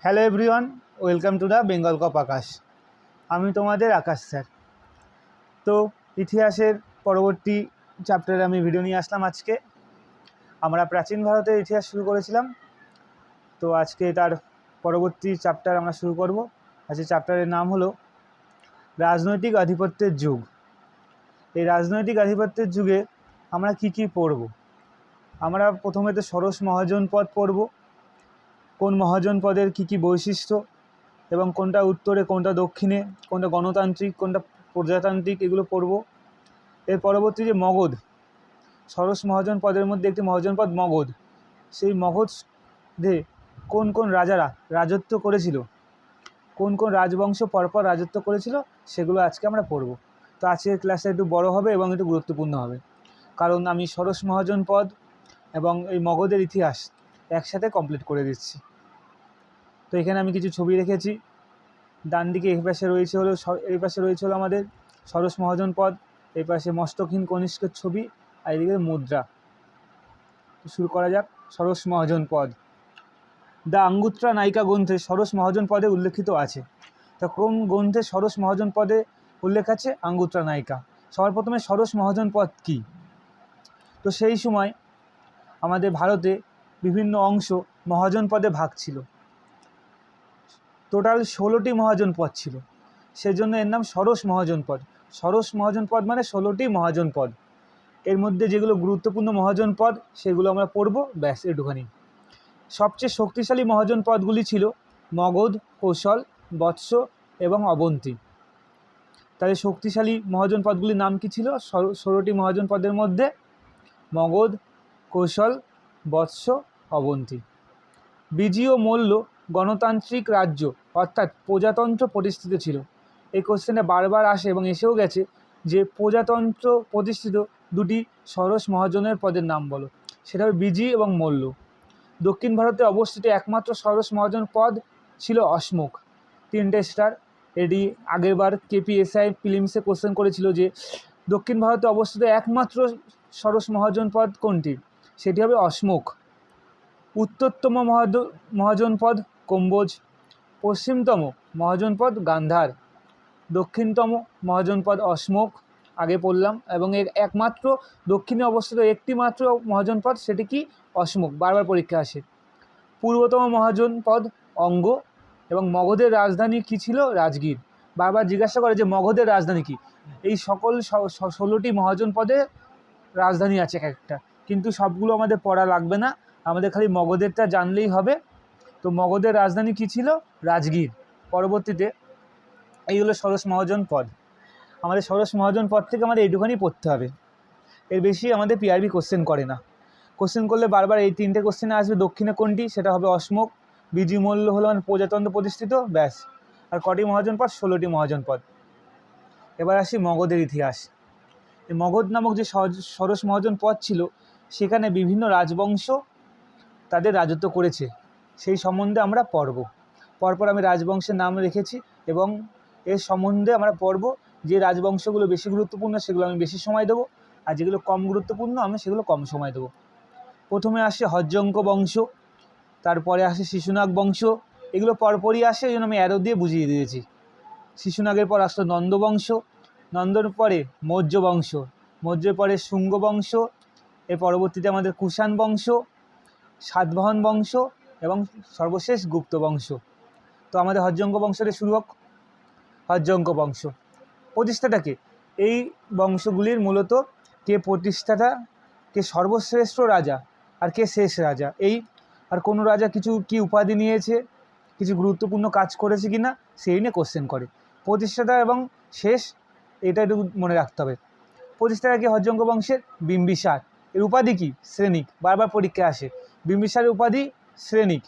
Hello everyone, welcome to the Bengal cop Akash. আমি তোমাদের আকাশ sir. তো ইতিহাসের পরবর্তী চ্যাপ্টারে আমি ভিডিও নিয়ে আসলাম। আজকে আমরা প্রাচীন ভারতের ইতিহাস শুরু করেছিলাম, তো আজকে তার পরবর্তী চ্যাপ্টার আমরা শুরু করব। আজকে চ্যাপ্টারের নাম হলো রাজনৈতিক আধিপত্যের যুগ। এই রাজনৈতিক আধিপত্যের যুগে আমরা কি কি পড়ব? আমরা প্রথমে তো ষোড়শ মহাজনপদ পড়ব। কোন মহাজনপদের কি কি বৈশিষ্ট্য এবং কোনটা উত্তরে, কোনটা দক্ষিণে, কোনটা গণতান্ত্রিক, কোনটা প্রজাতান্ত্রিক, এগুলো পড়ব। এর পরবর্তী যে মগধ, ষোড়শ মহাজনপদের মধ্যে একটি মহাজনপদ মগধ, সেই মগধে কোন কোন রাজারা রাজত্ব করেছিল, কোন কোন রাজবংশ পরপর রাজত্ব করেছিল, সেগুলো আজকে আমরা পড়ব। তো আজকের ক্লাসটা একটু বড় হবে এবং একটু গুরুত্বপূর্ণ হবে, কারণ আমি ষোড়শ মহাজনপদ এবং এই মগধের ইতিহাস একসাথে কমপ্লিট করে দিচ্ছি। তো এখানে আমি কিছু ছবি রেখেছি। ডান দিকে এই পাশে রয়েছে হলো আমাদের ষোড়শ মহাজনপদ, এই পাশে মস্তকহীন কনিষ্কের ছবি, আর এদিকে মুদ্রা। শুরু করা যাক। ষোড়শ মহাজনপদ। দ্য আঙ্গুত্রা নায়িকা গ্রন্থে ষোড়শ মহাজনপদে উল্লেখিত আছে। তা কোন গ্রন্থে ষোড়শ মহাজনপদে উল্লেখ আছে? আঙ্গুত্রা নায়িকা। সবার প্রথমে ষোড়শ মহাজনপদ কী? তো সেই সময় আমাদের ভারতে বিভিন্ন অংশ মহাজনপদে ভাগ ছিল। টোটাল 16টি মহাজনপদ ছিল, সেজন্য এর নাম ষোড়শ মহাজনপদ। ষোড়শ মহাজনপদ মানে 16টি মহাজনপদ। এর মধ্যে যেগুলো গুরুত্বপূর্ণ মহাজনপদ সেগুলো আমরা পড়ব, ব্যাস এটুখানি। সবচেয়ে শক্তিশালী মহাজনপদগুলি ছিল মগধ, কৌশল, বৎস এবং অবন্তী। তাদের শক্তিশালী মহাজনপদগুলির নাম কি ছিল? 16টি মহাজনপদের মধ্যে মগধ, কৌশল, বৎস, অবন্তী। বিজয়ী ও মল্ল গণতান্ত্রিক রাজ্য অর্থাৎ প্রজাতন্ত্র প্রতিষ্ঠিত ছিল। এই কোশ্চেনটা বারবার আসে এবং এসেও গেছে যে প্রজাতন্ত্র প্রতিষ্ঠিত দুটি ষোড়শ মহাজনের পদের নাম বলো। সেটা হবে বিজয়ী এবং মল্ল। দক্ষিণ ভারতে অবস্থিত একমাত্র ষোড়শ মহাজন পদ ছিল অশোক। 3টে স্টার। এটি আগেরবার কেপিএসআই প্রিলিমসে কোশ্চেন করেছিল যে দক্ষিণ ভারতে অবস্থিত একমাত্র ষোড়শ মহাজন পদ কোনটি? সেটি হবে অশোক। উত্তরতম মহাজনপদ কম্বোজ। পশ্চিমতম মহাজনপদ গান্ধার। দক্ষিণতম মহাজনপদ অশোক, আগে পড়লাম, এবং এর একমাত্র দক্ষিণে অবস্থিত একটি মাত্র মহাজনপদ, সেটি কি? অশোক, বারবার পরীক্ষা আসে। পূর্বতম মহাজনপদ অঙ্গ, এবং মগধের রাজধানী কি ছিল? রাজগীর। বারবার জিজ্ঞাসা করে যে মগধের রাজধানী কি। এই সকল 16টি মহাজনপদে রাজধানী আছে এক একটা, কিন্তু সবগুলো আমাদের পড়া লাগবে না, আমাদের খালি মগধেরটা জানলেই হবে। তো মগধের রাজধানী কি ছিল? রাজগীর। পরবর্তীতে এই হলো ষোড়শ মহাজনপদ। আমাদের ষোড়শ মহাজনপদ থেকে আমাদের এইটুখানি পড়তে হবে, এর বেশি আমাদের পিআরবি কোশ্চেন করে না। কোশ্চেন করলে বারবার এই 3টে কোশ্চেনে আসবে। দক্ষিণে কোনটি? সেটা হবে অশোক। বিজয়ী মল্ল হলো মানে প্রজাতন্ত্র প্রতিষ্ঠিত, ব্যাস। আর কটি মহাজনপদ? 16টি মহাজনপদ। এবার আসি মগধের ইতিহাস। এই মগধ নামক যে ষোড়শ মহাজনপদ ছিল, সেখানে বিভিন্ন রাজবংশ তাদের রাজত্ব করেছে, সেই সম্বন্ধে আমরা পড়ব। পরপর আমি রাজবংশের নাম রেখেছি এবং এর সম্বন্ধে আমরা পড়ব। যে রাজবংশগুলো বেশি গুরুত্বপূর্ণ সেগুলো আমি বেশি সময় দেবো, আর যেগুলো কম গুরুত্বপূর্ণ আমি সেগুলো কম সময় দেবো। প্রথমে আসে হর্যঙ্ক বংশ, তারপরে আসে শিশুনাগ বংশ। এগুলো পরপরই আসে, এই জন্য আমি অ্যারো দিয়ে বুঝিয়ে দিয়েছি। শিশুনাগের পর আসলো নন্দ বংশ, নন্দর পরে মৌর্য বংশ, মৌর্যের পরে শুঙ্গ বংশ, এর পরবর্তীতে আমাদের কুষাণ বংশ, সাতবাহন বংশ এবং সর্বশেষ গুপ্ত বংশ। তো আমাদের হর্যঙ্ক বংশটা শুরু হোক। হর্যঙ্ক বংশ প্রতিষ্ঠাটাকে, এই বংশগুলির মূলত কে প্রতিষ্ঠাতা, কে সর্বশ্রেষ্ঠ রাজা আর কে শেষ রাজা, এই আর কোনো রাজা কিছু কি উপাধি নিয়েছে, কিছু গুরুত্বপূর্ণ কাজ করেছে কি না, সেই নিয়ে কোশ্চেন করে। প্রতিষ্ঠাতা এবং শেষ, এটা একটু মনে রাখতে হবে। প্রতিষ্ঠাতা কি হর্যঙ্ক বংশের? বিম্বিসার। এর উপাধি কি? শ্রেণিক, বারবার পরীক্ষায় আসে। বিম্বিসারের উপাধি শ্রেণিক।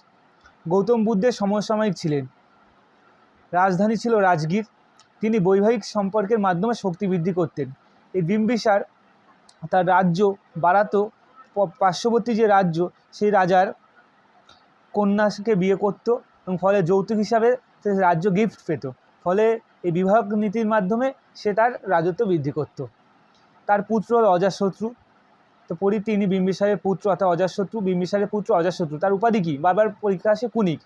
গৌতম বুদ্ধের সমসাময়িক ছিলেন। রাজধানী ছিল রাজগীর। তিনি বৈবাহিক সম্পর্কের মাধ্যমে শক্তি বৃদ্ধি করতেন। এই বিম্বিসার তার রাজ্য বাড়াতো, পার্শ্ববর্তী যে রাজ্য সেই রাজার কন্যাকে বিয়ে করত এবং ফলে যৌতুক হিসাবে সে রাজ্য গিফট পেত। ফলে এই বিবাহ নীতির মাধ্যমে সে তার রাজত্ব বৃদ্ধি করত। তার পুত্র হল অজাতশত্রু। তো পড়ি, তিনি বিম্বিসারের পুত্র অর্থাৎ অজাতশত্রু। বিম্বিসারের পুত্র অজাতশত্রু, তার উপাধি কি? বারবার পরীক্ষা আসে কুনিক।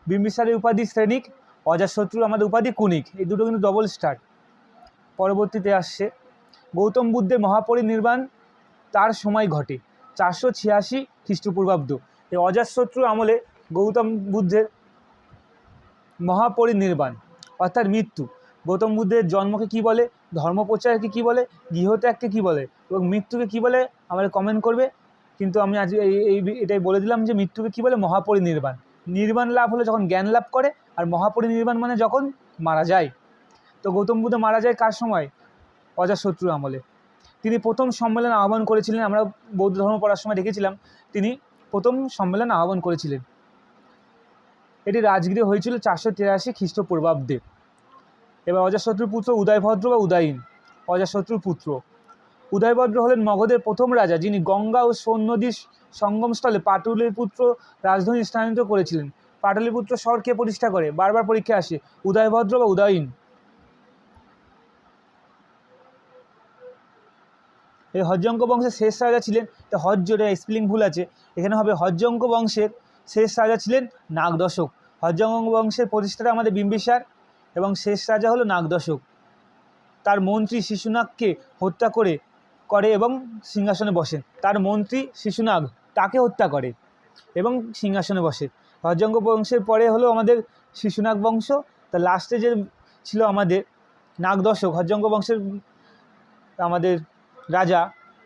বিম্বিসারের উপাধি শ্রেণিক, অজাতশত্রুর আমাদের উপাধি কুনিক, এই দুটো কিন্তু ডবল স্টার। পরবর্তীতে আসছে গৌতম বুদ্ধের মহাপরিনির্বাণ তার সময় ঘটে 486 খ্রিস্টপূর্বাব্দ। এই অজাতশত্রুর আমলে গৌতম বুদ্ধের মহাপরিনির্বাণ অর্থাৎ মৃত্যু। গৌতম বুদ্ধের জন্মকে কি বলে, ধর্মপ্রচারকে কি বলে, গৃহত্যাগকে কি বলে এবং মৃত্যুকে কি বলে আমাদের কমেন্ট করবে। কিন্তু আমি আজ এটাই বলে দিলাম যে মৃত্যুকে কি বলে, মহাপরিনির্বাণ। নির্বাণ লাভ হলে যখন জ্ঞান লাভ করে, আর মহাপরিনির্বাণ মানে যখন মারা যায়। তো গৌতম বুদ্ধ মারা যায় কার সময়, অজাতশত্রুর আমলে। তিনি প্রথম সম্মেলন আহ্বান করেছিলেন, আমরা বৌদ্ধ ধর্ম পড়ার সময় দেখেছিলাম তিনি প্রথম সম্মেলন আহ্বান করেছিলেন। এটি রাজগৃহে হয়েছিল 483 খ্রিস্টপূর্বাব্দে। এবার অজাতশত্রুর পুত্র উদয়ভদ্র বা উদয়ীন। অজাতশত্রুর পুত্র উদয়ভদ্র হলেন মগধের প্রথম রাজা, যিনি গঙ্গা ও সোন নদীর সঙ্গমস্থলে পাটলিপুত্র রাজধানী স্থানান্তর করেছিলেন। পাটলিপুত্র শহর কে প্রতিষ্ঠা করে, বারবার পরীক্ষা আসে, উদয়ভদ্র বা উদয়ীন। এই হর্যঙ্ক বংশের শেষ রাজা ছিলেন, তো হর্যটা স্পেলিং ভুল আছে, এখানে হবে হর্যঙ্ক বংশের শেষ রাজা ছিলেন নাগদশক। হর্যঙ্ক বংশের প্রতিষ্ঠাতা আমাদের বিম্বিসার এবং শেষ রাজা হলো নাগদশক। তার মন্ত্রী শিশুনাগকে হত্যা করে এবং সিংহাসনে বসেন। তার মন্ত্রী শিশুনাগ তাকে হত্যা করে এবং সিংহাসনে বসে। হর্যঙ্ক বংশের পরে হলো আমাদের শিশুনাগ বংশ। তা লাস্টে যে ছিল আমাদের নাগদশক, হর্যঙ্ক বংশের আমাদের রাজা,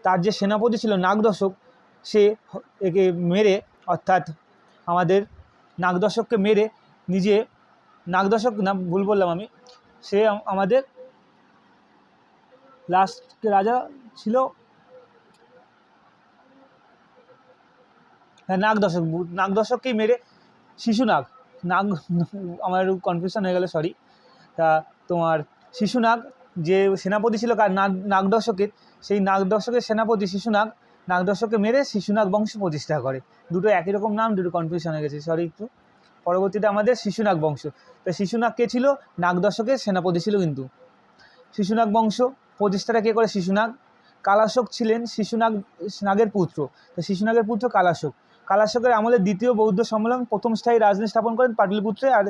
তার যে সেনাপতি ছিল নাগদশক, সে একে মেরে, অর্থাৎ আমাদের নাগদশককে মেরে নিজে, নাগদশক না ভুল বললাম আমি, সে আমাদের লাস্ট রাজা ছিল, হ্যাঁ নাগদশক, নাগদশককেই মেরে শিশুনাগ, আমার কনফিউশন হয়ে গেল, সরি। তা তোমার শিশুনাগ যে সেনাপতি ছিল কার, নাগদশকের, সেই নাগদশকের সেনাপতি শিশুনাগ নাগদশককে মেরে শিশুনাগ বংশ প্রতিষ্ঠা করে। দুটো একই রকম নাম, দুটো কনফিউশন হয়ে গেছে, সরি একটু। পরবর্তীতে আমাদের শিশুনাগ বংশ। তা শিশুনাগ কে ছিল, নাগদশকের সেনাপতি ছিল কিন্তু। শিশুনাগ বংশ প্রতিষ্ঠাটা কে করে, শিশুনাগ। কালাশক ছিলেন নাগের পুত্র, তো শিশুনাগের পুত্র কালাশক। কালাশকের আমলে দ্বিতীয় বৌদ্ধ সম্মেলন প্রথম স্থায়ী রাজধানী স্থাপন করেন পাটলিপুত্রে। আর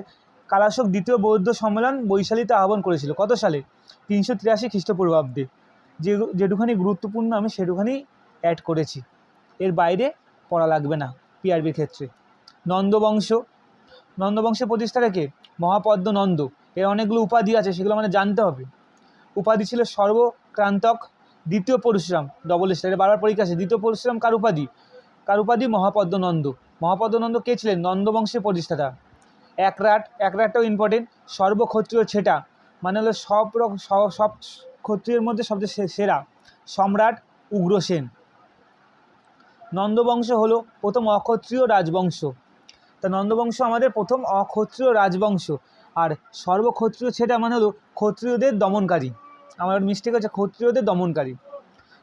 কালাশক দ্বিতীয় বৌদ্ধ সম্মেলন বৈশালীতে আহ্বান করেছিল কত সালে, 383 খ্রিস্টপূর্বাব্দে। যেটুখানি গুরুত্বপূর্ণ আমি সেটুখানি অ্যাড করেছি, এর বাইরে পড়া লাগবে না পিআরবির ক্ষেত্রে। নন্দবংশ, নন্দবংশের প্রতিষ্ঠাতা কে, মহাপদ্ম নন্দ। এর অনেকগুলো উপাধি আছে, সেগুলো আমাদের জানতে হবে। উপাধি ছিল সর্বক্রান্তক, দ্বিতীয় পরশুরাম, ডবল স্টার, বারবার পরীক্ষা আছে। দ্বিতীয় পরশুরাম কার উপাধি, কার উপাধি, মহাপদ্মনন্দ। মহাপদ্মনন্দ কে ছিলেন, নন্দবংশের প্রতিষ্ঠাতা। একরাটটাও ইম্পর্টেন্ট। সর্বক্ষত্রিয় ছেটা মানে হলো সব ক্ষত্রিয়ের মধ্যে সবচেয়ে সেরা, সম্রাট উগ্রসেন। নন্দবংশ হলো প্রথম অক্ষত্রিয় রাজবংশ। তা নন্দবংশ আমাদের প্রথম অক্ষত্রিয় রাজবংশ। আর সর্বক্ষত্রিয় ছেটা মানে হলো ক্ষত্রিয়দের দমনকারী, আমার মিস্টেক হচ্ছে, ক্ষত্রিয়দের দমনকারী।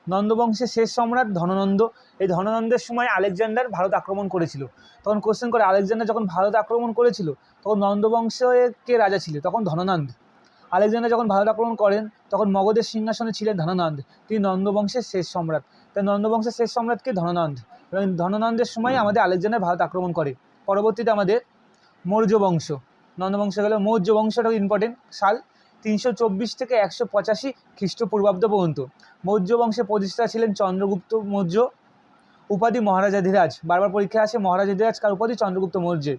নন্দবংশের শেষ সম্রাট ধননন্দ। এই ধননন্দের সময় আলেকজান্ডার ভারত আক্রমণ করেছিল। তখন কোশ্চেন করে, আলেকজান্ডার যখন ভারত আক্রমণ করেছিল তখন নন্দবংশের কে রাজা ছিল, তখন ধননন্দ। আলেকজান্ডার যখন ভারত আক্রমণ করেন তখন মগধের সিংহাসনে ছিলেন ধননন্দ, তিনি নন্দবংশের শেষ সম্রাট। তাই নন্দবংশের শেষ সম্রাটকে ধননন্দ, এবং ধননন্দের সময় আমাদের আলেকজান্ডার ভারত আক্রমণ করে। পরবর্তীতে আমাদের মৌর্য বংশ। নন্দবংশ গেল, মৌর্য বংশটাও ইম্পর্টেন্ট, সাল 324 থেকে 185 খ্রিস্টপূর্বাব্দ পর্যন্ত। মৌর্য বংশের প্রতিষ্ঠাতা ছিলেন চন্দ্রগুপ্ত মৌর্য। উপাধি মহারাজাধিরাজ, বারবার পরীক্ষা আসে, মহারাজাধিরাজ কার উপাধি, চন্দ্রগুপ্ত মৌর্যের।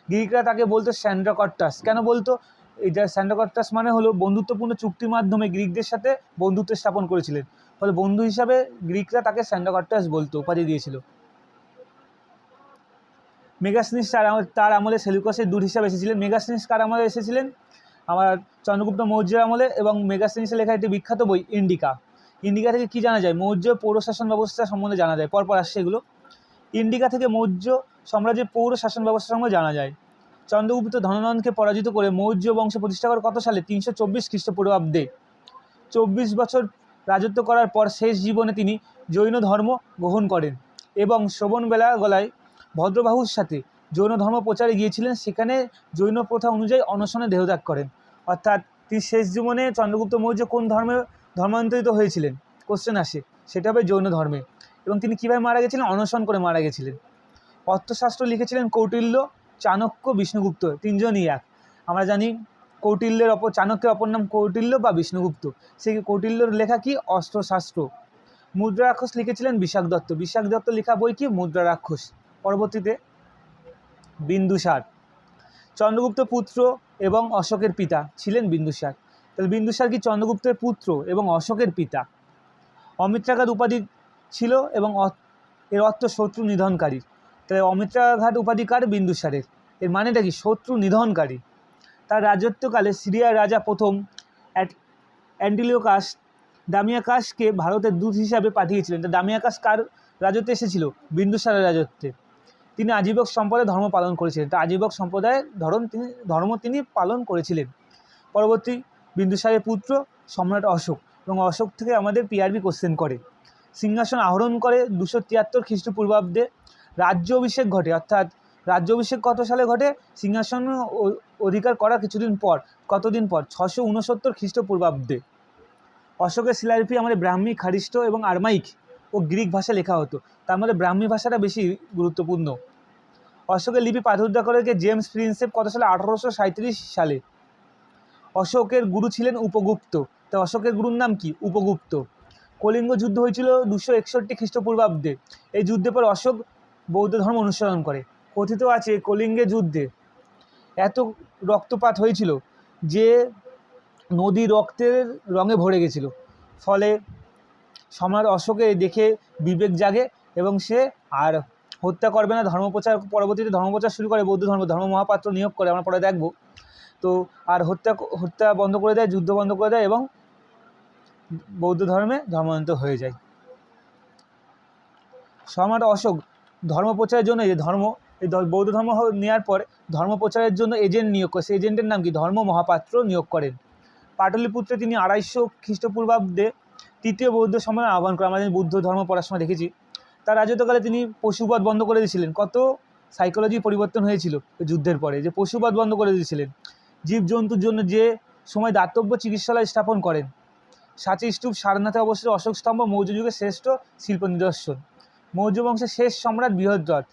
গ্রিকরা তাকে বলতো স্যান্ড্রকট্টাস। কেন বলতো, এটা স্যান্ড্রকট্টাস মানে হলো বন্ধুত্বপূর্ণ চুক্তির মাধ্যমে গ্রিকদের সাথে বন্ধুত্ব স্থাপন করেছিলেন, ফলে বন্ধু হিসাবে গ্রিকরা তাকে স্যান্ড্রকট্টাস বলতো, উপাধি দিয়েছিল। মেগাসনিস তার আমলে সেলুকাসের দূত হিসাবে এসেছিলেন। মেগাসনিস কার আমলে এসেছিলেন, আমার চন্দ্রগুপ্ত মৌর্যের আমলে। এবং মেগাসনিসের লেখা একটি বিখ্যাত বই ইন্ডিকা। ইন্ডিকা থেকে কী জানা যায়, মৌর্য পৌর শাসন ব্যবস্থা সম্বন্ধে জানা যায়, পরপর আসছে এগুলো। ইন্ডিকা থেকে মৌর্য সাম্রাজ্যের পৌর শাসন ব্যবস্থা সম্বন্ধে জানা যায়। চন্দ্রগুপ্ত ধননন্দকে পরাজিত করে মৌর্য বংশ প্রতিষ্ঠা করে কত সালে, 324 খ্রিস্টপূর্বাব্দে। 24 বছর রাজত্ব করার পর শেষ জীবনে তিনি জৈন ধর্ম গ্রহণ করেন এবং শ্রবণবেলাগোলায় ভদ্রবাহুর সাথে জৈন ধর্ম প্রচারে গিয়েছিলেন। সেখানে জৈন প্রথা অনুযায়ী অনশনে দেহত্যাগ করেন। অর্থাৎ তিনি শেষ জীবনে চন্দ্রগুপ্ত মৌর্য কোন ধর্মান্তরিত হয়েছিলেন, কোশ্চেন আসে, সেটা হবে জৈন ধর্মে। এবং তিনি কীভাবে মারা গেছিলেন, অনশন করে মারা গেছিলেন। অর্থশাস্ত্র লিখেছিলেন কৌটিল্য। চাণক্য, বিষ্ণুগুপ্ত, তিনজনই এক। আমরা জানি চাণক্যের অপর নাম কৌটিল্য বা বিষ্ণুগুপ্ত। সেই কৌটিল্যর লেখা কি? অস্ত্রশাস্ত্র। মুদ্রা রাক্ষস লিখেছিলেন বিশাখ দত্ত। বিশাখ দত্ত লেখা বই কি? মুদ্রা রাক্ষস। পরবর্তীতে বিন্দুসার। চন্দ্রগুপ্ত পুত্র এবং অশোকের পিতা ছিলেন বিন্দুসার। তাহলে বিন্দুসার কি চন্দ্রগুপ্তের পুত্র এবং অশোকের পিতা। অমিত্রাঘাত উপাধি ছিল এবং এর অর্থ শত্রু নিধনকারী। তাহলে অমিত্রাঘাত উপাধি কার? বিন্দুসারের। এর মানেটা কি? শত্রু নিধনকারী। তার রাজত্বকালে সিরিয়ার রাজা প্রথম অ্যান্টিলিওকাস দামিয়াকাসকে ভারতের দূত হিসাবে পাঠিয়েছিলেন। তা দামিয়াকাস কার রাজত্বে এসেছিল? বিন্দুসারের রাজত্বে। তিনি আজীবক সম্প্রদায় ধর্ম পালন করেছিলেন। তা আজীবক সম্প্রদায়ের ধর্ম তিনি পালন করেছিলেন। পরবর্তী বিন্দুসারের পুত্র সম্রাট অশোক, এবং অশোক থেকে আমাদের পিআরবি কোশ্চেন করে। সিংহাসন আহরণ করে 273 খ্রিস্টপূর্বাব্দে। রাজ্য অভিষেক ঘটে, অর্থাৎ রাজ্য অভিষেক কত সালে ঘটে? সিংহাসন অধিকার করার কিছুদিন পর। কতদিন পর? 669 খ্রিস্টপূর্বাব্দে। অশোকের শিলালিপি আমাদের ব্রাহ্মী, খারিষ্ট এবং আরমাইক ও গ্রিক ভাষা লেখা হতো। তার মধ্যে ব্রাহ্মী ভাষাটা বেশি গুরুত্বপূর্ণ। অশোকের লিপি পাথরুদ্ধ করে জেমস প্রিন্সেপ কত সালে? 1837 সালে। অশোকের গুরু ছিলেন উপগুপ্ত। তো অশোকের গুরুর নাম কি? উপগুপ্ত। কলিঙ্গ যুদ্ধ হয়েছিল 261 খ্রিস্টপূর্বাব্দে। এই যুদ্ধের পর অশোক বৌদ্ধ ধর্ম অনুসরণ করে। কথিত আছে কলিঙ্গের যুদ্ধে এত রক্তপাত হয়েছিল যে নদী রক্তের রঙে ভরে গেছিল। ফলে সম্রাট অশোকে দেখে বিবেক জাগে এবং সে আর হত্যা করবে না, পরবর্তীতে ধর্মপ্রচার শুরু করে। বৌদ্ধ ধর্ম মহাপাত্র নিয়োগ করে, আমরা পরে দেখব। তো আর হত্যা বন্ধ করে দেয়, যুদ্ধ বন্ধ করে দেয় এবং বৌদ্ধ ধর্মে ধর্মান্তর হয়ে যায়। সম্রাট অশোক ধর্ম প্রচারের জন্য বৌদ্ধ ধর্ম নেওয়ার পর ধর্ম প্রচারের জন্য এজেন্ট নিয়োগ করে। সেই এজেন্টের নাম কি? ধর্ম মহাপাত্র নিয়োগ করেন। পাটলিপুত্রে তিনি 250 খ্রিস্টপূর্বাব্দে তৃতীয় বৌদ্ধ সম্মেলন আহ্বান করেন। আমরা বুদ্ধ ধর্ম পড়ার সময় দেখেছি। তার রাজত্বকালে তিনি পশুবধ বন্ধ করে দিয়েছিলেন। কত সাইকোলজি পরিবর্তন হয়েছিল যুদ্ধের পরে, যে পশুবধ বন্ধ করে দিয়েছিলেন। জীবজন্তুর জন্য যে সময় দাতব্য চিকিৎসালয় স্থাপন করেন। সাঁচি স্তূপ, সারনাথে অবস্থিত অশোক স্তম্ভ মৌর্য যুগের শ্রেষ্ঠ শিল্প নিদর্শন। মৌর্য বংশের শেষ সম্রাট বৃহদ্রথ।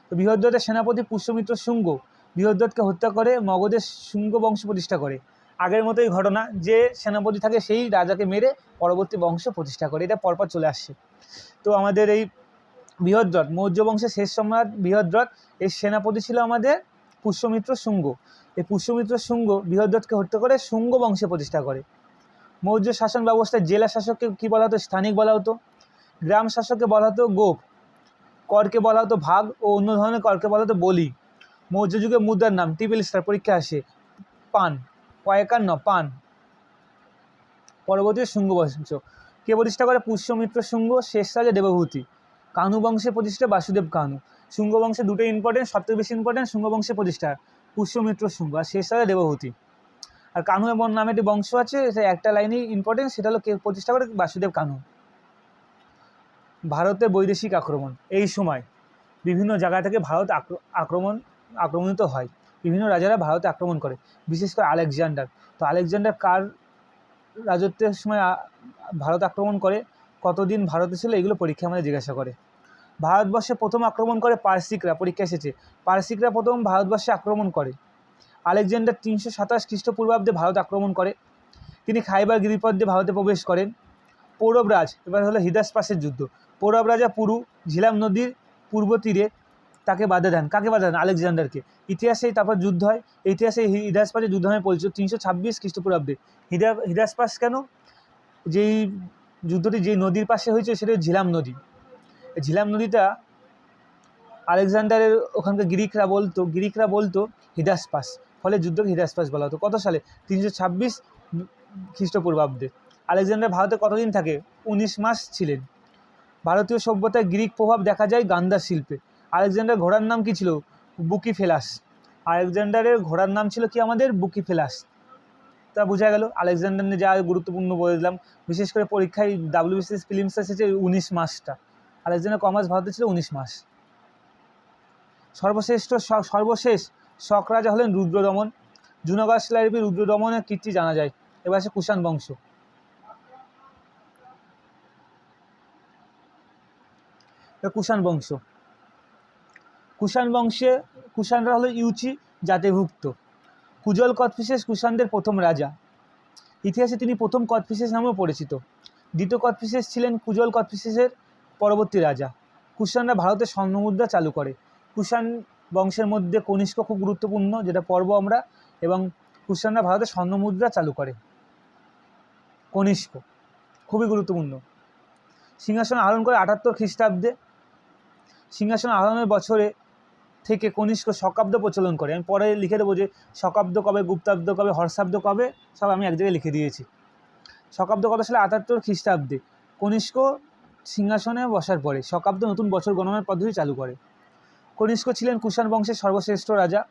তো বৃহদ্রথের সেনাপতি পুষ্যমিত্র শুঙ্গ বৃহদ্রথকে হত্যা করে মগধের শুঙ্গ বংশ প্রতিষ্ঠা করে। আগের মতোই ঘটনা, যে সেনাপতি থাকে সেই রাজাকে মেরে পরবর্তী বংশ প্রতিষ্ঠা করে। এটা পরপর চলে আসছে। তো আমাদের এই বৃহদ্রথ, মৌর্য বংশের শেষ সম্রাট বৃহদ্রথ, এই সেনাপতি ছিল আমাদের পুষ্যমিত্র শুঙ্গ। এই পুষ্যমিত্র শুঙ্গ বৃহদ্রথকে হত্যা করে শুঙ্গ বংশে প্রতিষ্ঠা করে। মৌর্য শাসন ব্যবস্থায় জেলা শাসককে কী বলা হতো? স্থানিক বলা হতো। গ্রাম শাসককে বলা হতো গোপ। করকে বলা হতো ভাগ ও অন্য ধরনের করকে বলা হতো বলি। মৌর্য যুগে মুদ্রার নাম, ট্রিপল স্টার পরীক্ষা আসে, পান, কয়েকার ন পান। পরবর্তী শুঙ্গ বংশ কে প্রতিষ্ঠা করে? পুষ্যমিত্র শুঙ্গ, শেষ রাজা দেবভূতি। কানু বংশে প্রতিষ্ঠা বাসুদেব কানু। শুঙ্গ বংশে দুটোই ইম্পর্টেন্ট, সবথেকে বেশি ইম্পর্টেন্ট শুঙ্গ বংশে প্রতিষ্ঠা পুষ্যমিত্র শুঙ্গ, আর শেষ রাজা দেবভূতি। আর কানু এবং নামে একটি বংশ আছে, সে একটা লাইনেই ইম্পর্টেন্ট, সেটা হলো কে প্রতিষ্ঠা করে? বাসুদেব কানু। ভারতের বৈদেশিক আক্রমণ। এই সময় বিভিন্ন জায়গা থেকে ভারত আক্রমণিত হয়। বিভিন্ন রাজারা ভারতে আক্রমণ করে, বিশেষ করে আলেকজান্ডার। তো আলেকজান্ডার কার রাজত্বের সময় ভারত আক্রমণ করে? কতদিন ভারতে ছিল? এগুলো পরীক্ষা আমাদের জিজ্ঞাসা করে। ভারতবর্ষে প্রথম আক্রমণ করে পারসিকরা, পরীক্ষা এসেছে। পারসিকরা প্রথম ভারতবর্ষে আক্রমণ করে। আলেকজান্ডার 327 খ্রিস্টপূর্বাব্দে ভারত আক্রমণ করে। তিনি খাইবার গিরিপথ দিয়ে ভারতে প্রবেশ করেন। পৌরবরাজ, এবার হলো হিদাসপাসের যুদ্ধ। পৌরব রাজা পুরু ঝিলাম নদীর পূর্ব তীরে তাকে বাধা দেন। কাকে বাধা দেন? আলেকজান্ডারকে। ইতিহাসেই তারপর যুদ্ধ হয়। ইতিহাসে হিদাসপাসের যুদ্ধ নামে পরিচিত 326 খ্রিস্টপূর্বাব্দে। হিদাসপাস কেন? যেই যুদ্ধটি যেই নদীর পাশে হয়েছে সেটা ঝিলাম নদী। ঝিলাম নদীটা আলেকজান্ডারের ওখানকার গ্রিকরা বলতো হিদাসপাস, ফলে যুদ্ধকে হিদাসপাস বলা হতো। কত সালে? 326 খ্রিস্টপূর্বাব্দে। আলেকজান্ডার ভারতে কতদিন থাকে? 19 মাস ছিলেন। ভারতীয় সভ্যতায় গ্রিক প্রভাব দেখা যায় গান্ধার শিল্পে। আলেকজান্ডার ঘোড়ার নাম কি ছিল? বুকিফেলাস। আলেকজান্ডারের ঘোড়ার নাম ছিল কি আমাদের? বুকিফেলাস। তা বোঝা গেল আলেকজান্ডার নিয়ে যা গুরুত্বপূর্ণ বলে দিলাম। বিশেষ করে পরীক্ষায় WBCS প্রিলিমস এসেছে 19 মাসটা। আলেকজান্ডার কমার্স ভারতে ছিল 19 মাস। সর্বশেষ শক রাজা হলেন রুদ্রদমন। জুনাগড় শিলালিপি রুদ্রদমনের কীর্তি জানা যায়। এবার আসে কুষাণ বংশ। কুষাণ বংশে কুষাণরা হলো ইউচি জাতিভুক্ত। কুজল কথফিসেস কুষাণদের প্রথম রাজা। ইতিহাসে তিনি প্রথম কথফিসেস নামেও পরিচিত। দ্বিতীয় কথফিসেস ছিলেন কুজল কথফিসেসের পরবর্তী রাজা। কুষাণরা ভারতে স্বর্ণমুদ্রা চালু করে। কুষাণ বংশের মধ্যে কনিষ্ক খুব গুরুত্বপূর্ণ, যেটা পড়ব আমরা, এবং কুষাণরা ভারতে স্বর্ণমুদ্রা চালু করে। কনিষ্ক খুবই গুরুত্বপূর্ণ। সিংহাসন আরোহণ করে 78 খ্রিস্টাব্দে। সিংহাসন আরোহণের বছরে থেকে কনিষ্ক শকাব্দ প্রচলন করে। আমি পরে লিখে দেবো যে শকাব্দ কবে, গুপ্তাব্দ কবে, হর্ষাব্দ কবে, সব আমি এক জায়গায় লিখে দিয়েছি। শকাব্দ কত সালে? 78 খ্রিস্টাব্দে কনিষ্ক সিংহাসনে বসার পরে শকাব্দ নতুন বছর গণনার পদ্ধতি চালু করে। কনিষ্ক ছিলেন কুষাণ বংশের সর্বশ্রেষ্ঠ রাজা।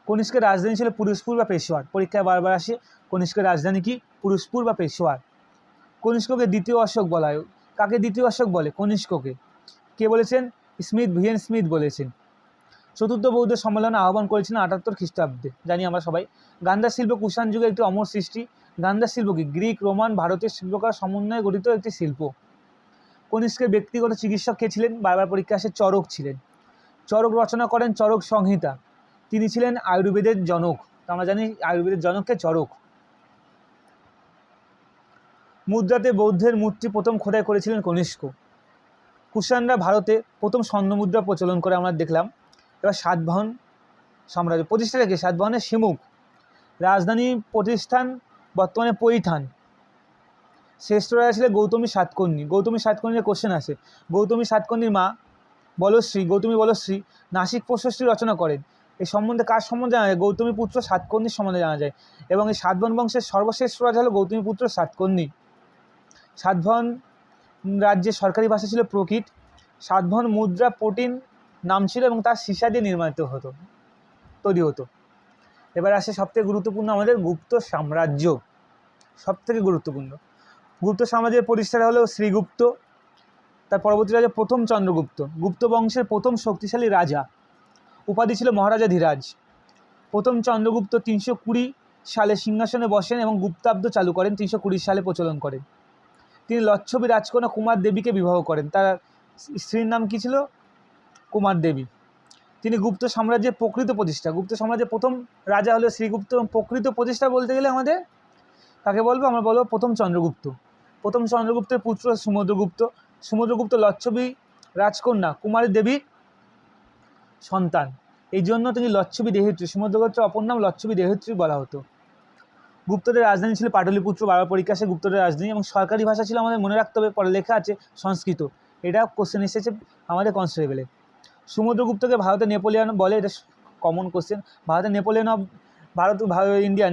কনিষ্কের রাজধানী ছিল পুরুষপুর বা পেশোয়ার। পরীক্ষায় বারবার আসে কনিষ্কের রাজধানী কি? পুরুষপুর বা পেশোয়ার। কনিষ্ককে দ্বিতীয় অশোক বলা হয়। কাকে দ্বিতীয় অশোক বলে? কনিষ্ককে। কে বলেছেন? স্মিথ, ভিএন স্মিথ বলেছেন। চতুর্থ বৌদ্ধ সম্মেলন আহ্বান করেছিলেন 78 খ্রিস্টাব্দে, জানি আমরা সবাই। গান্ধার শিল্প কুষাণ যুগে একটি অমর সৃষ্টি। গান্ধার শিল্প কি? গ্রিক, রোমান, ভারতীয় শিল্পকার সমন্বয়ে গঠিত একটি শিল্প। কনিষ্কের ব্যক্তিগত চিকিৎসক কে ছিলেন? বারবার পরীক্ষা আসে, চরক ছিলেন। চরক রচনা করেন চরক সংহিতা। তিনি ছিলেন আয়ুর্বেদের জনক। তো আমরা জানি আয়ুর্বেদের জনককে চরক। মুদ্রাতে বৌদ্ধের মূর্তি প্রথম খোদাই করেছিলেন কনিষ্ক। কুষাণরা ভারতে প্রথম স্বর্ণমুদ্রা প্রচলন করে আমরা দেখলাম। এবার সাতবাহন সাম্রাজ্য প্রতিষ্ঠা থেকে সাতবাহনের সিমুখ। রাজধানী প্রতিষ্ঠান বর্তমানে পৈঠান। শ্রেষ্ঠ রাজা ছিলেন গৌতমী সাতকর্ণী। গৌতমী সাতকর্ণীর কোশ্চেন আসে। গৌতমী সাতকর্ণীর মা বলশ্রী, গৌতমী বলশ্রী নাসিক প্রশস্তি রচনা করেন। এই সম্বন্ধে কার সম্বন্ধে জানা যায়? গৌতমী পুত্র সাতকর্ণীর সম্বন্ধে জানা যায়। এবং এই সাতবাহন বংশের সর্বশ্রেষ্ঠ রাজা হলো গৌতমী পুত্র সাতকর্ণী। সাতবাহন রাজ্যের সরকারি ভাষা ছিল প্রকৃত। সাতবাহন মুদ্রা প্রোটিন নাম ছিল এবং তার সীসা দিয়ে নির্মিত হতো, তৈরি হতো। এবার আসে সবথেকে গুরুত্বপূর্ণ আমাদের গুপ্ত সাম্রাজ্য। সবথেকে গুরুত্বপূর্ণ গুপ্ত সাম্রাজ্যের প্রতিষ্ঠাতা হলো শ্রীগুপ্ত। তার পরবর্তী রাজা প্রথম চন্দ্রগুপ্ত। গুপ্ত বংশের প্রথম শক্তিশালী রাজা। উপাধি ছিল মহারাজা ধীরাজ। প্রথম চন্দ্রগুপ্ত 320 সালে সিংহাসনে বসেন এবং গুপ্তাব্দ চালু করেন। 320 সালে প্রচলন করেন। তিনি লচ্ছবী রাজকন্যা কুমার দেবীকে বিবাহ করেন। তার স্ত্রীর নাম কি ছিল? কুমার দেবী। তিনি গুপ্ত সাম্রাজ্যের প্রকৃত প্রতিষ্ঠা। গুপ্ত সাম্রাজ্যের প্রথম রাজা হলো শ্রীগুপ্ত। এবং প্রকৃত প্রতিষ্ঠা বলতে গেলে আমাদের কাকে বলবো? আমরা বলবো প্রথম চন্দ্রগুপ্ত। প্রথম চন্দ্রগুপ্তের পুত্র সমুদ্রগুপ্ত। সমুদ্রগুপ্ত লচ্ছবী রাজকন্যা কুমারী দেবীর সন্তান। এই জন্য তিনি লচ্ছবী দেহত্রী। সমুদ্রগুপ্তের অপর নাম লচ্ছবী দেহত্রী বলা হতো। গুপ্তদের রাজধানী ছিল পাটলিপুত্র। বারবার পরীক্ষা আসে গুপ্তদের রাজধানী। এবং সরকারি ভাষা ছিল, আমাদের মনে রাখতে হবে, পরে লেখা আছে সংস্কৃত। এটা কোশ্চেন এসেছে আমাদের কনস্টেবলে। সমুদ্রগুপ্তকে ভারতে নেপোলিয়ান বলে। এটা কমন কোশ্চেন। ভারতের Napoleon of India,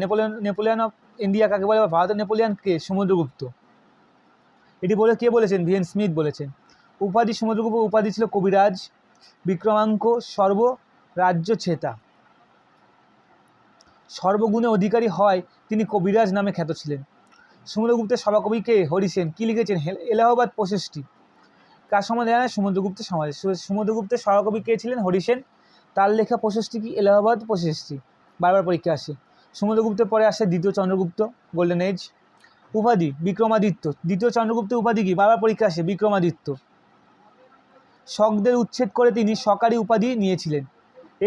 Napoleon of India কাকে বলে? ভারতের নেপোলিয়ান কে? সমুদ্রগুপ্ত। এটি বলে কে বলেছেন? ভিএন স্মিথ বলেছেন। উপাধি সমুদ্রগুপ্ত উপাধি ছিল কবিরাজ। বিক্রমাঙ্ক সর্বরাজ্য ছেতা। সর্বগুণে অধিকারী হয় তিনি কবিরাজ নামে খ্যাত ছিলেন। সমুদ্রগুপ্তের সভাকবি কে? হরিসেন। কি লিখেছেন? এলাহাবাদ প্রশস্তি। কার সম্বন্ধে জানা? সমুদ্রগুপ্তের সমাজ। সমুদ্রগুপ্তের সভাকবি কে ছিলেন? হরিসেন। তার লেখা প্রশস্তি কি? এলাহাবাদ প্রশস্তি। বারবার পরীক্ষা আসে। সমুদ্রগুপ্তের পরে আসে দ্বিতীয় চন্দ্রগুপ্ত, গোল্ডেন এজ। উপাধি বিক্রমাদিত্য। দ্বিতীয় চন্দ্রগুপ্তের উপাধি কি? বারবার পরীক্ষা আসে, বিক্রমাদিত্য। শকদের উচ্ছেদ করে তিনি শকারী উপাধি নিয়েছিলেন।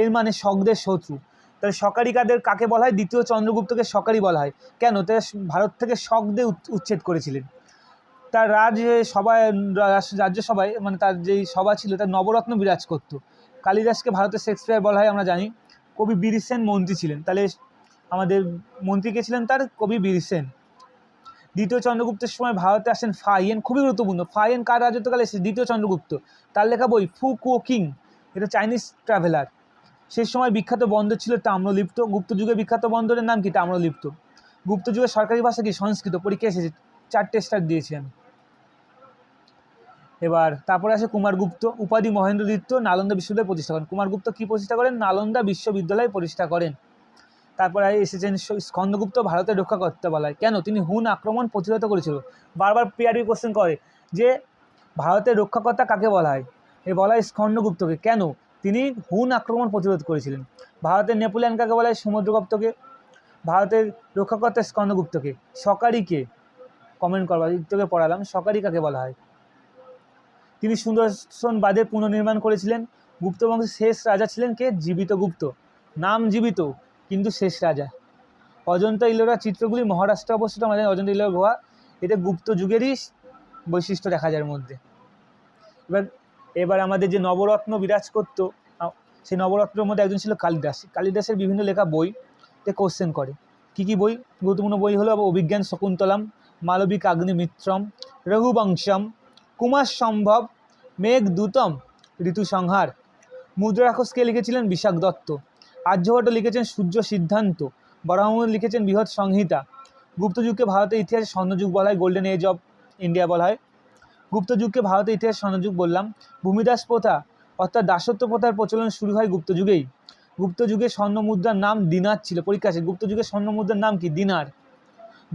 এর মানে শকদের শত্রু। তাহলে শকারী কাকে বলা হয়? দ্বিতীয় চন্দ্রগুপ্তকে শকারী বলা হয়। কেন? তাই ভারত থেকে শকদের উচ্ছেদ করেছিলেন। তার রাজ্যসভায় মানে তার যেই সভা ছিল, তার নবরত্ন বিরাজ করত। কালিদাসকে ভারতের শেক্সপিয়ার বলা হয়, আমরা জানি। কবি বীরসেন মন্ত্রী ছিলেন। তাহলে আমাদের মন্ত্রী কে ছিলেন? তার কবি বীরসেন। দ্বিতীয় চন্দ্রগুপ্তের সময় ভারতে আসেন ফাহিয়েন। খুবই গুরুত্বপূর্ণ। ফাহিয়েন কার রাজত্বকালে এসেছে? দ্বিতীয় চন্দ্রগুপ্ত। তার লেখা বই ফু কুও কিং। এটা চাইনিজ ট্রাভেলার। সেই সময় বিখ্যাত বন্দর ছিল তাম্রলিপ্ত। গুপ্ত যুগে বিখ্যাত বন্দরের নাম কি? তাম্রলিপ্ত। গুপ্ত যুগের সরকারি ভাষা কি? সংস্কৃত। পরীক্ষা এসেছে, 4টে স্টার দিয়েছি আমি। এবার তারপরে আসে কুমারগুপ্ত। উপাধি মহেন্দ্রদিত্য। নালন্দা বিশ্ববিদ্যালয় প্রতিষ্ঠা করেন। কুমারগুপ্ত কি প্রতিষ্ঠা করেন? নালন্দা বিশ্ববিদ্যালয় প্রতিষ্ঠা করেন। তারপরে এসেছেন স্কন্দগুপ্ত। ভারতের রক্ষাকর্তা বলা হয়। কেন? তিনি হুন আক্রমণ প্রতিহত করেছিল। বারবার পিআরবি কোশ্চেন করে যে ভারতের রক্ষাকর্তা কাকে বলা হয়? এ বলা হয় স্কন্দগুপ্তকে। কেন? তিনি হুন আক্রমণ প্রতিরোধ করেছিলেন। ভারতের নেপোলিয়ান কাকে বলা হয়? সমুদ্রগুপ্তকে। ভারতের রক্ষাকর্তা স্কন্দগুপ্তকে। শকারীকে কমেন্ট করবার তোকে পড়ালাম। শকারী কাকে বলা হয়? তিনি সুদর্শন বাঁধের পুনর্নির্মাণ করেছিলেন। গুপ্ত বংশের শেষ রাজা ছিলেন কে? জীবিত গুপ্ত, নাম জীবিত কিন্তু শেষ রাজা। অজন্তা ইলোরা চিত্রগুলি মহারাষ্ট্রে অবস্থিত, আমাদের অজন্তা ইলোরা গুহা, এতে গুপ্ত যুগেরই বৈশিষ্ট্য দেখা যায় এর মধ্যে। এবার আমাদের যে নবরত্ন বিরাজ করতো, সেই নবরত্নের মধ্যে একজন ছিল কালিদাস। কালিদাসের বিভিন্ন লেখা বইতে কোশ্চেন করে। কী কী বই? গুরুত্বপূর্ণ বই হলো অভিজ্ঞান শকুন্তলম, মালবিক আগ্নিমিত্রম, রঘুবংশম, কুমার সম্ভব, মেঘদূতম, ঋতুসংহার। মুদ্রারাক্ষসকে লিখেছিলেন বিশাখ দত্ত। আর্যভট্ট লিখেছেন সূর্য সিদ্ধান্ত। বরাহমিহির লিখেছেন বৃহৎ সংহিতা। গুপ্তযুগকে ভারতের ইতিহাসে স্বর্ণযুগ বলা হয়, গোল্ডেন এজ অফ ইন্ডিয়া বলা হয়। গুপ্তযুগকে ভারতের ইতিহাসে স্বর্ণযুগ বললাম। ভূমিদাস প্রথা অর্থাৎ দাসত্ব প্রথার প্রচলন শুরু হয় গুপ্তযুগেই। গুপ্তযুগে স্বর্ণ মুদ্রার নাম দিনার ছিল। পরীক্ষা আছে, গুপ্তযুগের স্বর্ণ মুদ্রার নাম কি? দিনার।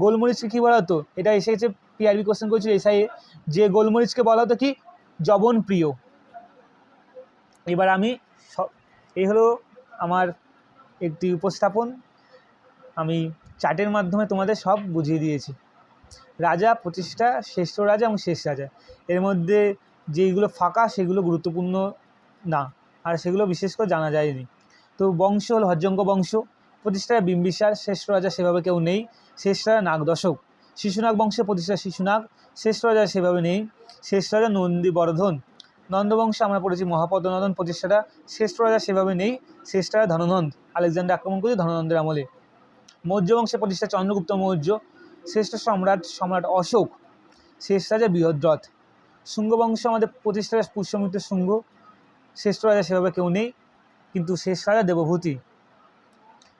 গোলমরিচকে কী বলা হতো? এটা এসেছে, পিআরবি কোশ্চেন করেছিল এসআইএ, যে গোলমরিচকে বলা হতো কি? জবন প্রিয়। এবার আমি এই হলো আমার একটি উপস্থাপন, আমি চার্টের মাধ্যমে তোমাদের সব বুঝিয়ে দিয়েছি। রাজা, প্রতিষ্ঠা, শ্রেষ্ঠ রাজা এবং শেষ রাজা, এর মধ্যে যেইগুলো ফাঁকা সেগুলো গুরুত্বপূর্ণ না, আর সেগুলো বিশেষ করে জানা যায়নি। তো বংশ হলো হর্যঙ্ক বংশ, প্রতিষ্ঠা বিম্বিসার, শ্রেষ্ঠ রাজা সেভাবে কেউ নেই, শেষ রাজা নাগদশক। শিশুনাগ বংশের প্রতিষ্ঠা শিশুনাগ, শ্রেষ্ঠ রাজা সেভাবে নেই, শেষ রাজা নন্দীবর্ধন। নন্দবংশে আমরা পড়েছি মহাপদ্মনন্দন প্রতিষ্ঠাতা, শ্রেষ্ঠ রাজা সেভাবে নেই, শেষ রাজা ধননন্দ। আলেকজান্ডার আক্রমণ করেছে ধননন্দের আমলে। মৌর্য বংশের প্রতিষ্ঠা চন্দ্রগুপ্ত মৌর্য, শ্রেষ্ঠ সম্রাট অশোক, শেষ রাজা বৃহদ্রথ। শুঙ্গ বংশ আমাদের প্রতিষ্ঠা পুষ্যমিত্র শুঙ্গ, শ্রেষ্ঠ রাজা সেভাবে কেউ নেই, কিন্তু শেষ রাজা দেবভূতি।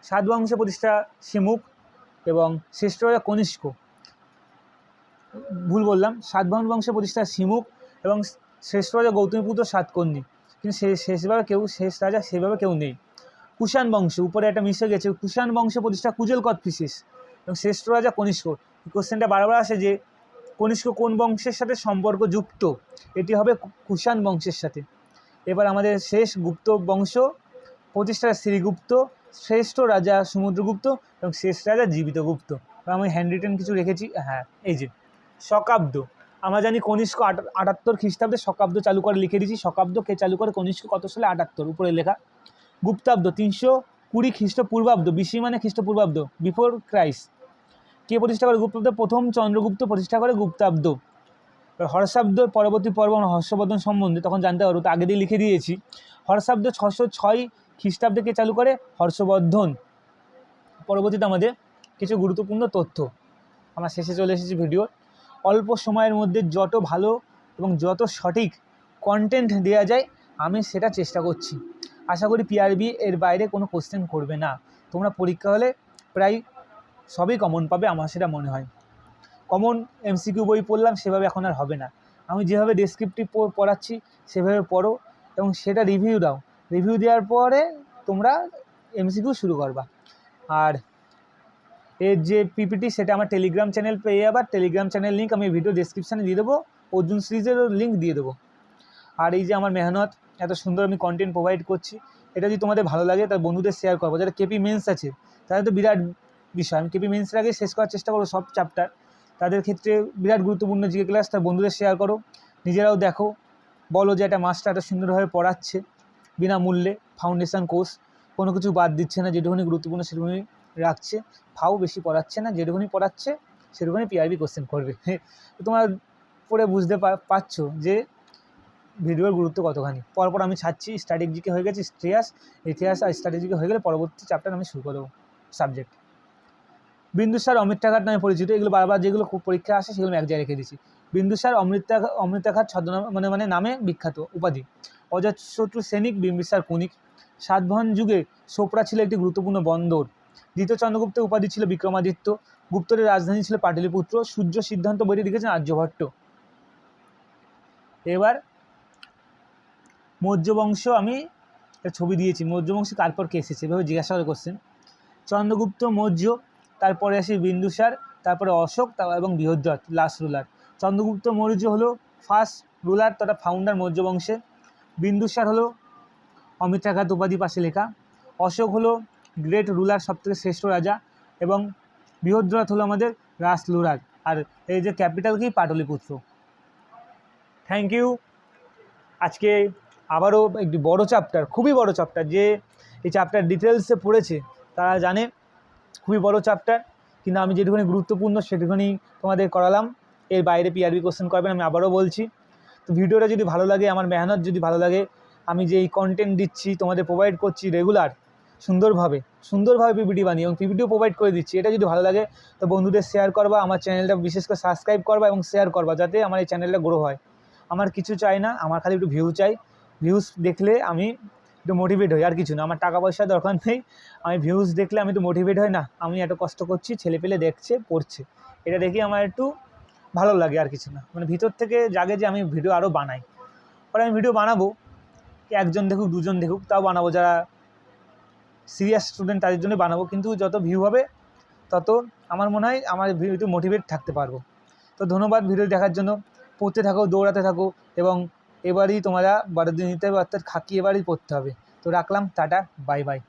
সাত বংশের প্রতিষ্ঠা শিমুখ এবং শ্রেষ্ঠ রাজা কনিষ্ক। ভুল বললাম, সাতবাহন বংশের প্রতিষ্ঠা শিমুখ এবং শ্রেষ্ঠ রাজা গৌতমীপুত্র সাতকর্ণী, কিন্তু শেষ রাজা সেভাবে কেউ নেই। কুষাণ বংশ, উপরে একটা মিশে গেছে, কুষাণ বংশের প্রতিষ্ঠা কুজল কথফিসিস এবং শ্রেষ্ঠ রাজা কনিষ্ক। এই কোশ্চেনটা বারবার আসে যে কনিষ্ক কোন বংশের সাথে সম্পর্কযুক্ত, এটি হবে কুষাণ বংশের সাথে। এবার আমাদের শেষ গুপ্ত বংশ, প্রতিষ্ঠা শ্রীগুপ্ত, শ্রেষ্ঠ রাজা সমুদ্রগুপ্ত এবং শেষ রাজা জীবিতগুপ্ত। আমি হ্যান্ড রিটেন কিছু রেখেছি, হ্যাঁ এই যে শকাব্দ। আমরা জানি কনিষ্ক 78 খ্রিস্টাব্দে শকাব্দ চালু করে, লিখে দিয়েছি শকাব্দ কে চালু করে, কনিষ্ক কত সালে? 78, উপরে লেখা। গুপ্তাব্দ 320 খ্রিস্টপূর্বাব্দ, বিসি মানে খ্রিস্টপূর্বাব্দ, বিফোর ক্রাইস্ট। কে প্রতিষ্ঠা করে? গুপ্তাব্দ প্রথম চন্দ্রগুপ্ত প্রতিষ্ঠা করে গুপ্তাব্দ। হর্ষাব্দ পরবর্তী পর্ব হর্ষবর্ধন সম্বন্ধে তখন জানতে পারবো, তো আগে দিয়ে লিখে দিয়েছি। হর্ষাব্দ 606 খ্রিস্টাব্দে কে চালু করে? হর্ষবর্ধন। পরবর্তীতে আমাদের কিছু গুরুত্বপূর্ণ তথ্য, আমরা শেষে চলে এসেছি ভিডিওর। অল্প সময়ের মধ্যে যত ভালো এবং যত সঠিক কন্টেন্ট দেওয়া যায় আমি সেটা চেষ্টা করছি। আশা করি পিআরবি এর বাইরে কোনো কোশ্চেন করবে না। তোমরা পরীক্ষা হলে প্রায় সবই কমন পাবে, আমার সেটা মনে হয়। কমন এমসিকিউ বই পড়লাম সেভাবে এখন আর হবে না। আমি যেভাবে ডেসক্রিপটিভ পড়াচ্ছি সেভাবে পড়ো এবং সেটা রিভিউ দাও। রিভিউ দেওয়ার পরে তোমরা এমসিকিউ শুরু করবা। আর এর যে পিপিটি সেটা আমার টেলিগ্রাম চ্যানেল পেয়ে যাবার, টেলিগ্রাম চ্যানেল লিঙ্ক আমি ভিডিও ডেসক্রিপশানে দিয়ে দেবো, অর্জুন সিরিজেরও লিঙ্ক দিয়ে দেবো। আর এই যে আমার মেহনত, এত সুন্দর আমি কন্টেন্ট প্রোভাইড করছি, এটা যদি তোমাদের ভালো লাগে তার বন্ধুদের শেয়ার করবো। যারা কেপি মেন্স আছে তাদের তো বিরাট বিষয়, আমি কেপি মেন্সের আগে শেষ করার চেষ্টা করবো সব চ্যাপ্টার, তাদের ক্ষেত্রে বিরাট গুরুত্বপূর্ণ জিকে ক্লাস, তার বন্ধুদের শেয়ার করো, নিজেরাও দেখো, বলো যে একটা মাস্টার এত সুন্দরভাবে পড়াচ্ছে বিনামূল্যে, ফাউন্ডেশন কোর্স, কোনো কিছু বাদ দিচ্ছে না, যেটুকুনি গুরুত্বপূর্ণ সেটুকুনি রাখছে, ফাও বেশি পড়াচ্ছে না, যেটুকুনি পড়াচ্ছে সেটুকুনি পিআরবি কোশ্চেন করবে। তোমরা পড়ে বুঝতে পারছো যে ভিডিওর গুরুত্ব কতখানি। পরপর আমি ছাড়ছি, স্ট্যাটিক জিকে হয়ে গেছে, ইতিহাস আর স্ট্র্যাটেজিকে হয়ে গেলে পরবর্তী চ্যাপ্টার আমি শুরু করবো সাবজেক্ট। বিন্দুসার অমৃতাঘাত নামে পরিচিত, এগুলো বারবার যেগুলো পরীক্ষা আসে সেগুলো এক জায়গায় রেখে দিয়েছি। বিন্দুসার অমৃতাঘাত ছদ্মনাম মানে নামে বিখ্যাত উপাধি। অজাতশত্রু সৈনিক, বিম্বিসার কুনিক। সাতবাহন যুগে সোপরা ছিল একটি গুরুত্বপূর্ণ বন্দর। দ্বিতীয় চন্দ্রগুপ্তের উপাধি ছিল বিক্রমাদিত্য। গুপ্তরের রাজধানী ছিল পাটলিপুত্র। সূর্য সিদ্ধান্ত বইটি লিখেছেন আর্যভট্ট। এবার মৌর্য বংশ, আমি ছবি দিয়েছি, মৌর্য বংশে তারপর কে এসেছে এভাবে জিজ্ঞাসা করে কোশ্চেন। চন্দ্রগুপ্ত মৌর্য, তারপরে আসে বিন্দুসার, তারপরে অশোক এবং বৃহদ্রথ লাস্ট রুলার। চন্দ্রগুপ্ত মৌর্য হলো ফার্স্ট রুলার তথা ফাউন্ডার মৌর্য বংশের। বিন্দুসার হলো অমৃতাঘাত উপাধি পাশে লেখা। অশোক হলো গ্রেট রুলার, সবথেকে শ্রেষ্ঠ রাজা, এবং বৃহদ্রথ হলো আমাদের লাস্ট রুলার। আর এই যে ক্যাপিটাল কি? পাটলিপুত্র। Thank you. আজকে আবারও একটি বড় চ্যাপ্টার, খুবই বড় চ্যাপ্টার, যে এই চ্যাপ্টার ডিটেলসে পড়েছে তারা জানে খুবই বড় চ্যাপ্টার, কিন্তু আমি যেটুকুনি গুরুত্বপূর্ণ সেটুকুনি তোমাদের করালাম। এর বাইরে পিআরবি কোশ্চেন করবেন, আমি আবারও বলছি। তো ভিডিওটা যদি ভালো লাগে, আমার মেহনত যদি ভালো লাগে, আমি যে এই কন্টেন্ট দিচ্ছি তোমাদের প্রোভাইড করছি রেগুলার সুন্দরভাবে পিপিটি বানিয়ে এবং পিপিটিও প্রোভাইড করে দিচ্ছি, এটা যদি ভালো লাগে তো বন্ধুদের শেয়ার করবা, আমার চ্যানেলটা বিশেষ করে সাবস্ক্রাইব করবা এবং শেয়ার করবা, যাতে আমার এই চ্যানেলটা গ্রো হয়। আমার কিছু চাই না, আমার খালি একটু ভিউ চাই। ভিউজ দেখলে আমি একটু মোটিভেট হই, আর কিছু না। আমার টাকা পয়সা দরকার নেই, আমি ভিউজ দেখলে আমি একটু মোটিভেট হই, না আমি এত কষ্ট করছি, ছেলেপেলে দেখছে পড়ছে, এটা দেখে আমার একটু ভালো লাগে, আর কিছু না। মানে ভিতর থেকে জাগে যে আমি ভিডিও আরও বানাই। পরে আমি ভিডিও বানাবো, একজন দেখুক দুজন দেখুক তাও বানাবো, যারা সিরিয়াস স্টুডেন্ট তাদের জন্য বানাবো, কিন্তু যত ভিউ হবে তত আমার মনে হয় আমার ভিডিওতে মোটিভেট থাকতে পারবো। তো ধন্যবাদ ভিডিও দেখার জন্য। পড়তে থাকো, দৌড়াতে থাকো, এবং এবারই তোমরা 12 দিন নিতে অর্থাৎ খাকি এবারই পড়তে হবে। তো রাখলাম, টাটা, বাই বাই।